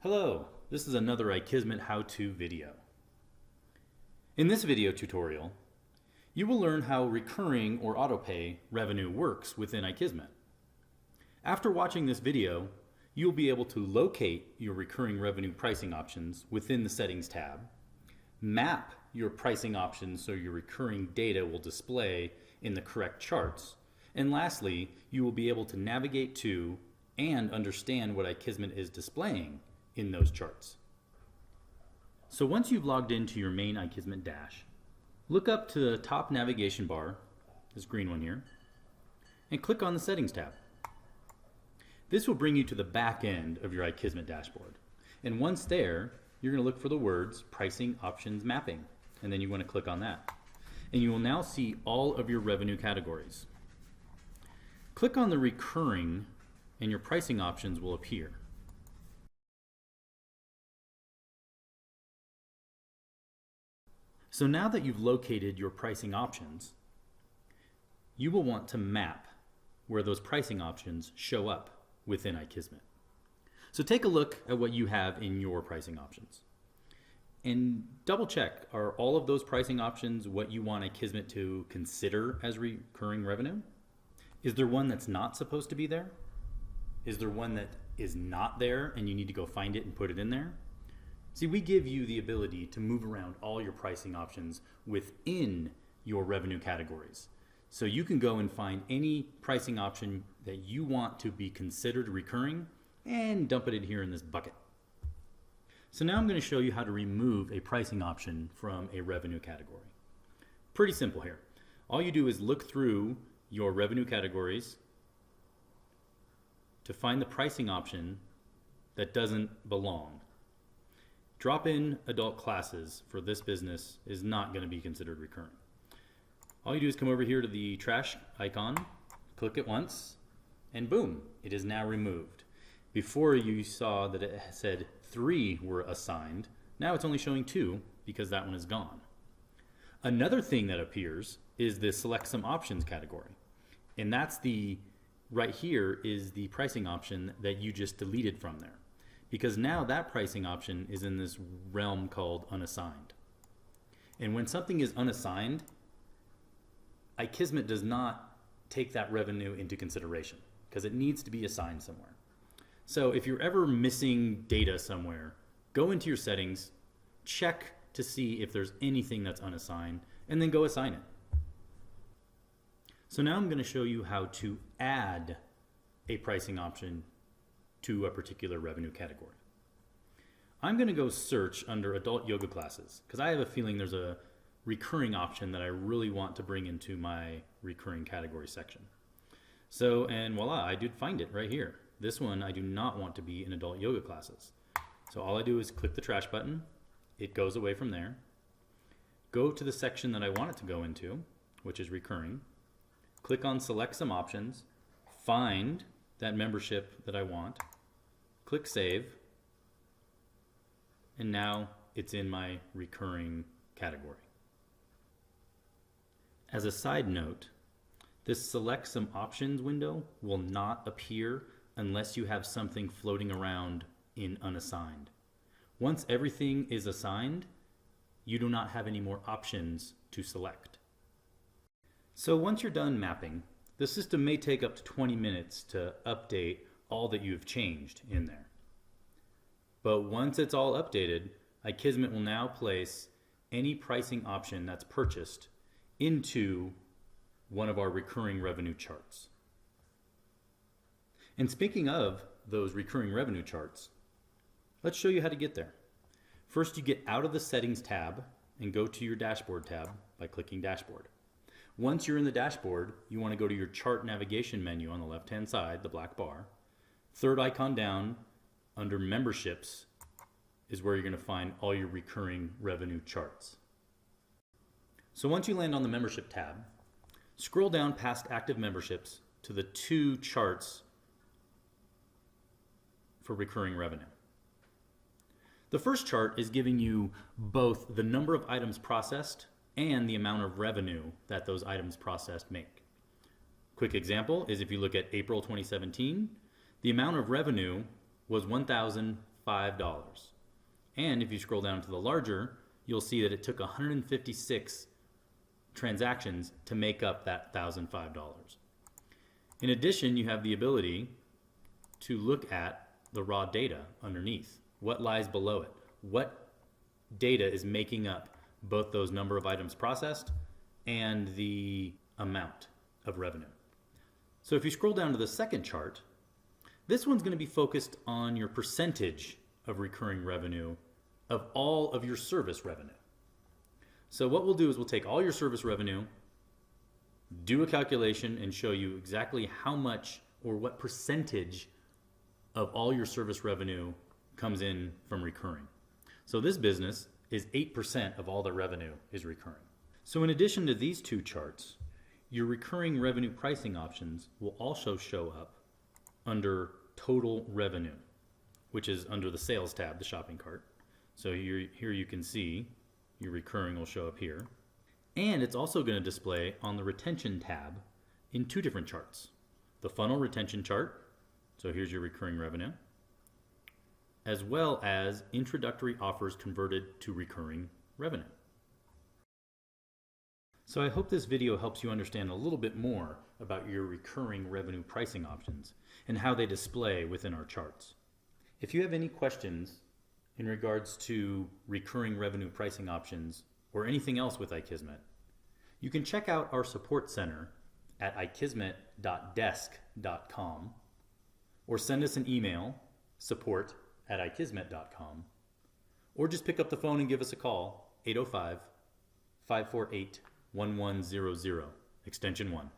Hello, this is another iKismet how-to video. In this video tutorial, you will learn how recurring or autopay revenue works within iKismet. After watching this video, you'll be able to locate your recurring revenue pricing options within the Settings tab, map your pricing options so your recurring data will display in the correct charts, and lastly, you will be able to navigate to and understand what iKismet is displaying in those charts. So once you've logged into your main iKismet dash, look up to the top navigation bar, this green one here, and click on the Settings tab. This will bring you to the back end of your iKismet dashboard. And once there, you're going to look for the words Pricing Options Mapping, and then you want to click on that. And you will now see all of your revenue categories. Click on the recurring and your pricing options will appear. So now that you've located your pricing options, you will want to map where those pricing options show up within iKismet. So take a look at what you have in your pricing options. And double check, are all of those pricing options what you want iKismet to consider as recurring revenue? Is there one that's not supposed to be there? Is there one that is not there and you need to go find it and put it in there? See, we give you the ability to move around all your pricing options within your revenue categories. So you can go and find any pricing option that you want to be considered recurring and dump it in here in this bucket. So now I'm going to show you how to remove a pricing option from a revenue category. Pretty simple here. All you do is look through your revenue categories to find the pricing option that doesn't belong. Drop-in adult classes for this business is not going to be considered recurring. All you do is come over here to the trash icon, click it once, and boom, it is now removed. Before you saw that it said 3 were assigned, now it's only showing 2 because that one is gone. Another thing that appears is the Select Some Options category. And that's right here is the pricing option that you just deleted from there. Because now that pricing option is in this realm called unassigned. And when something is unassigned, iKismet does not take that revenue into consideration because it needs to be assigned somewhere. So if you're ever missing data somewhere, go into your settings, check to see if there's anything that's unassigned, and then go assign it. So now I'm going to show you how to add a pricing option to a particular revenue category. I'm going to go search under adult yoga classes because I have a feeling there's a recurring option that I really want to bring into my recurring category section. So, and voila, I did find it right here. This one I do not want to be in adult yoga classes. So all I do is click the trash button. It goes away from there. Go to the section that I want it to go into, which is recurring. Click on Select Some Options. Find that membership that I want. Click Save. And now it's in my recurring category. As a side note, this Select Some Options window will not appear unless you have something floating around in unassigned. Once everything is assigned, you do not have any more options to select. So once you're done mapping, the system may take up to 20 minutes to update all that you've changed in there. But once it's all updated, iKismet will now place any pricing option that's purchased into one of our recurring revenue charts. And speaking of those recurring revenue charts, let's show you how to get there. First, you get out of the Settings tab and go to your Dashboard tab by clicking Dashboard. Once you're in the dashboard, you want to go to your chart navigation menu on the left-hand side, the black bar. Third icon down, under Memberships, is where you're going to find all your recurring revenue charts. So once you land on the Membership tab, scroll down past Active Memberships to the 2 charts for recurring revenue. The first chart is giving you both the number of items processed and the amount of revenue that those items processed make. Quick example is if you look at April 2017, the amount of revenue was $1,500. And if you scroll down to the larger, you'll see that it took 156 transactions to make up that $1,005. In addition, you have the ability to look at the raw data underneath. What lies below it? What data is making up both those number of items processed and the amount of revenue? So if you scroll down to the second chart, this one's going to be focused on your percentage of recurring revenue of all of your service revenue. So what we'll do is we'll take all your service revenue, do a calculation, and show you exactly how much or what percentage of all your service revenue comes in from recurring. So this business is 8% of all the revenue is recurring. So in addition to these two charts, your recurring revenue pricing options will also show up under total revenue, which is under the sales tab, the shopping cart. So here you can see your recurring will show up here. And it's also going to display on the retention tab in two different charts. The funnel retention chart, so here's your recurring revenue, as well as introductory offers converted to recurring revenue. So I hope this video helps you understand a little bit more about your recurring revenue pricing options and how they display within our charts. If you have any questions in regards to recurring revenue pricing options or anything else with iKismet, you can check out our support center at ikismet.desk.com or send us an email, support@ikismet.com, or just pick up the phone and give us a call, 805-548-1100, extension 1.